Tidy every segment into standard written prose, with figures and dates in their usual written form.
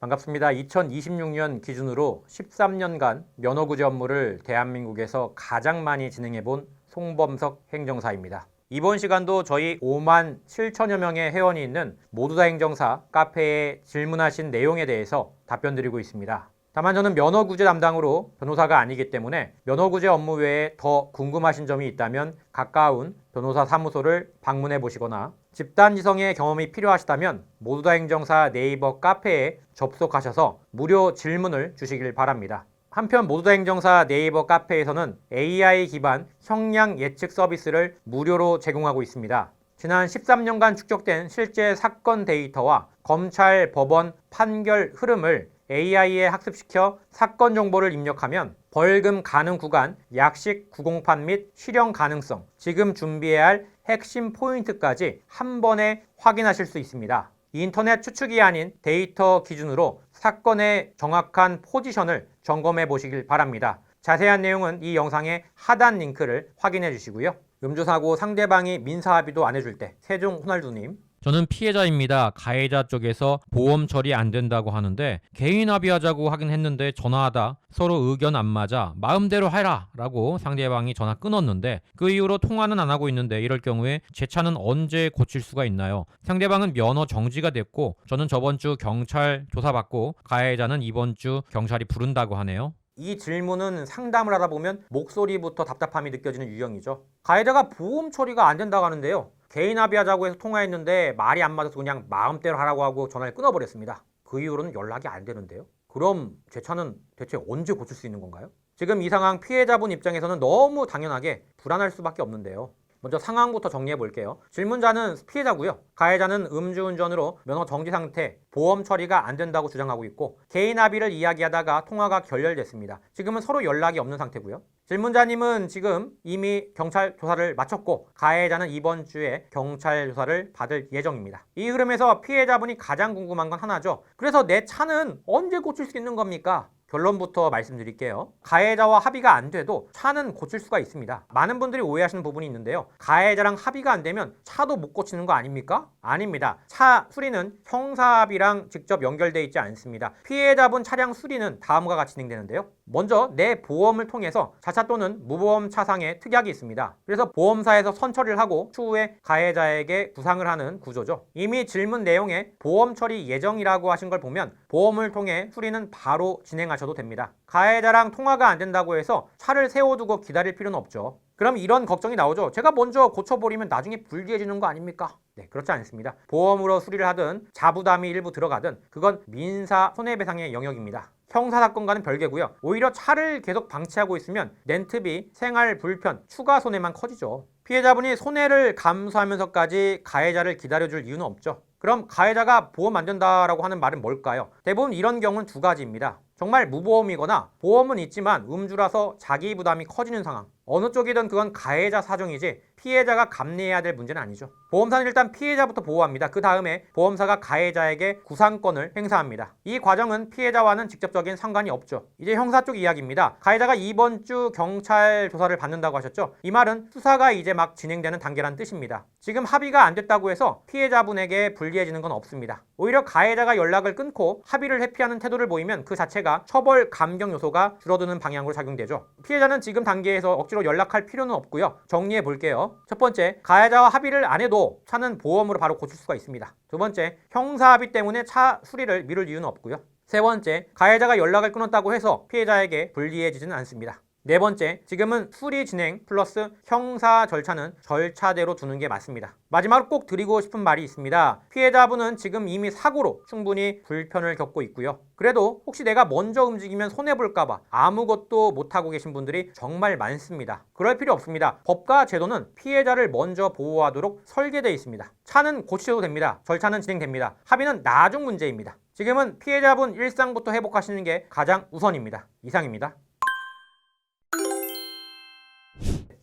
반갑습니다. 2026년 기준으로 13년간 면허구제 업무를 대한민국에서 가장 많이 진행해본 송범석 행정사입니다. 이번 시간도 저희 5만 7천여 명의 회원이 있는 모두다 행정사 카페에 질문하신 내용에 대해서 답변드리고 있습니다. 다만 저는 면허구제 담당으로 변호사가 아니기 때문에 면허구제 업무 외에 더 궁금하신 점이 있다면 가까운 변호사 사무소를 방문해 보시거나 집단지성의 경험이 필요하시다면 모두다 행정사 네이버 카페에 접속하셔서 무료 질문을 주시길 바랍니다. 한편 모두다 행정사 네이버 카페에서는 AI 기반 형량 예측 서비스를 무료로 제공하고 있습니다. 지난 13년간 축적된 실제 사건 데이터와 검찰, 법원, 판결 흐름을 AI에 학습시켜 사건 정보를 입력하면 벌금 가능 구간, 약식 구공판 및 실형 가능성, 지금 준비해야 할 핵심 포인트까지 한 번에 확인하실 수 있습니다. 인터넷 추측이 아닌 데이터 기준으로 사건의 정확한 포지션을 점검해 보시길 바랍니다. 자세한 내용은 이 영상의 하단 링크를 확인해 주시고요. 음주사고 상대방이 민사합의도 안 해줄 때 세종 호날두님, 저는 피해자입니다. 가해자 쪽에서 보험 처리 안 된다고 하는데 개인 합의하자고 하긴 했는데 전화하다 서로 의견 안 맞아 마음대로 해라 라고 상대방이 전화 끊었는데 그 이후로 통화는 안 하고 있는데 이럴 경우에 제 차는 언제 고칠 수가 있나요? 상대방은 면허 정지가 됐고 저는 저번 주 경찰 조사받고 가해자는 이번 주 경찰이 부른다고 하네요. 이 질문은 상담을 하다 보면 목소리부터 답답함이 느껴지는 유형이죠. 가해자가 보험 처리가 안 된다고 하는데요. 개인 합의하자고 해서 통화했는데 말이 안 맞아서 그냥 마음대로 하라고 하고 전화를 끊어버렸습니다. 그 이후로는 연락이 안 되는데요. 그럼 제 차는 대체 언제 고칠 수 있는 건가요? 지금 이 상황 피해자분 입장에서는 너무 당연하게 불안할 수밖에 없는데요. 먼저 상황부터 정리해 볼게요. 질문자는 피해자고요. 가해자는 음주운전으로 면허 정지 상태, 보험 처리가 안 된다고 주장하고 있고 개인 합의를 이야기하다가 통화가 결렬됐습니다. 지금은 서로 연락이 없는 상태고요. 질문자님은 지금 이미 경찰 조사를 마쳤고 가해자는 이번 주에 경찰 조사를 받을 예정입니다. 이 흐름에서 피해자분이 가장 궁금한 건 하나죠. 그래서 내 차는 언제 고칠 수 있는 겁니까? 결론부터 말씀드릴게요. 가해자와 합의가 안 돼도 차는 고칠 수가 있습니다. 많은 분들이 오해하시는 부분이 있는데요. 가해자랑 합의가 안 되면 차도 못 고치는 거 아닙니까? 아닙니다. 차 수리는 형사합의랑 직접 연결되어 있지 않습니다. 피해자분 차량 수리는 다음과 같이 진행되는데요. 먼저 내 보험을 통해서 자차 또는 무보험 차상에 특약이 있습니다. 그래서 보험사에서 선처리를 하고 추후에 가해자에게 구상을 하는 구조죠. 이미 질문 내용에 보험 처리 예정이라고 하신 걸 보면 보험을 통해 수리는 바로 진행하셔도 됩니다. 가해자랑 통화가 안 된다고 해서 차를 세워두고 기다릴 필요는 없죠. 그럼 이런 걱정이 나오죠. 제가 먼저 고쳐버리면 나중에 불리해지는 거 아닙니까? 네, 그렇지 않습니다. 보험으로 수리를 하든 자부담이 일부 들어가든 그건 민사 손해배상의 영역입니다. 형사사건과는 별개고요. 오히려 차를 계속 방치하고 있으면 렌트비, 생활 불편, 추가 손해만 커지죠. 피해자분이 손해를 감수하면서까지 가해자를 기다려줄 이유는 없죠. 그럼 가해자가 보험 안 된다라고 하는 말은 뭘까요? 대부분 이런 경우는 두 가지입니다. 정말 무보험이거나 보험은 있지만 음주라서 자기 부담이 커지는 상황. 어느 쪽이든 그건 가해자 사정이지 피해자가 감내해야 될 문제는 아니죠. 보험사는 일단 피해자부터 보호합니다. 그 다음에 보험사가 가해자에게 구상권을 행사합니다. 이 과정은 피해자와는 직접적인 상관이 없죠. 이제 형사 쪽 이야기입니다. 가해자가 이번 주 경찰 조사를 받는다고 하셨죠. 이 말은 수사가 이제 막 진행되는 단계란 뜻입니다. 지금 합의가 안 됐다고 해서 피해자분에게 불리해지는 건 없습니다. 오히려 가해자가 연락을 끊고 합의를 회피하는 태도를 보이면 그 자체가 처벌 감경 요소가 줄어드는 방향으로 작용되죠. 피해자는 지금 단계에서 억지로 연락할 필요는 없고요. 정리해 볼게요. 첫 번째, 가해자와 합의를 안 해도 차는 보험으로 바로 고칠 수가 있습니다. 두 번째, 형사 합의 때문에 차 수리를 미룰 이유는 없고요. 세 번째, 가해자가 연락을 끊었다고 해서 피해자에게 불리해지지는 않습니다. 네 번째, 지금은 수리 진행 플러스 형사 절차는 절차대로 두는 게 맞습니다. 마지막으로 꼭 드리고 싶은 말이 있습니다. 피해자분은 지금 이미 사고로 충분히 불편을 겪고 있고요. 그래도 혹시 내가 먼저 움직이면 손해볼까봐 아무것도 못하고 계신 분들이 정말 많습니다. 그럴 필요 없습니다. 법과 제도는 피해자를 먼저 보호하도록 설계되어 있습니다. 차는 고치셔도 됩니다. 절차는 진행됩니다. 합의는 나중 문제입니다. 지금은 피해자분 일상부터 회복하시는 게 가장 우선입니다. 이상입니다.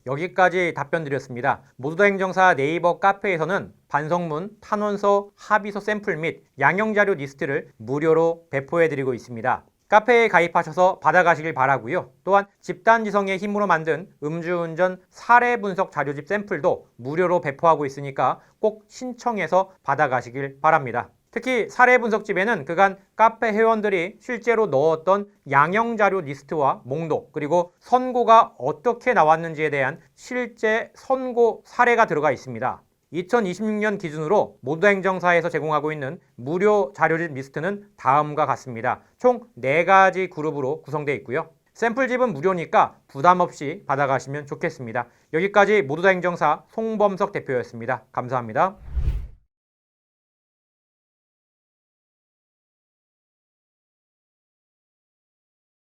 여기까지 답변 드렸습니다. 모두다 행정사 네이버 카페에서는 반성문, 탄원서, 합의서 샘플 및 양형자료 리스트를 무료로 배포해드리고 있습니다. 카페에 가입하셔서 받아가시길 바라고요. 또한 집단지성의 힘으로 만든 음주운전 사례 분석 자료집 샘플도 무료로 배포하고 있으니까 꼭 신청해서 받아가시길 바랍니다. 특히 사례 분석집에는 그간 카페 회원들이 실제로 넣었던 양형자료 리스트와 목록, 그리고 선고가 어떻게 나왔는지에 대한 실제 선고 사례가 들어가 있습니다. 2026년 기준으로 모두 행정사에서 제공하고 있는 무료 자료집 리스트는 다음과 같습니다. 총 4가지 그룹으로 구성되어 있고요. 샘플집은 무료니까 부담 없이 받아가시면 좋겠습니다. 여기까지 모두 행정사 송범석 대표였습니다. 감사합니다.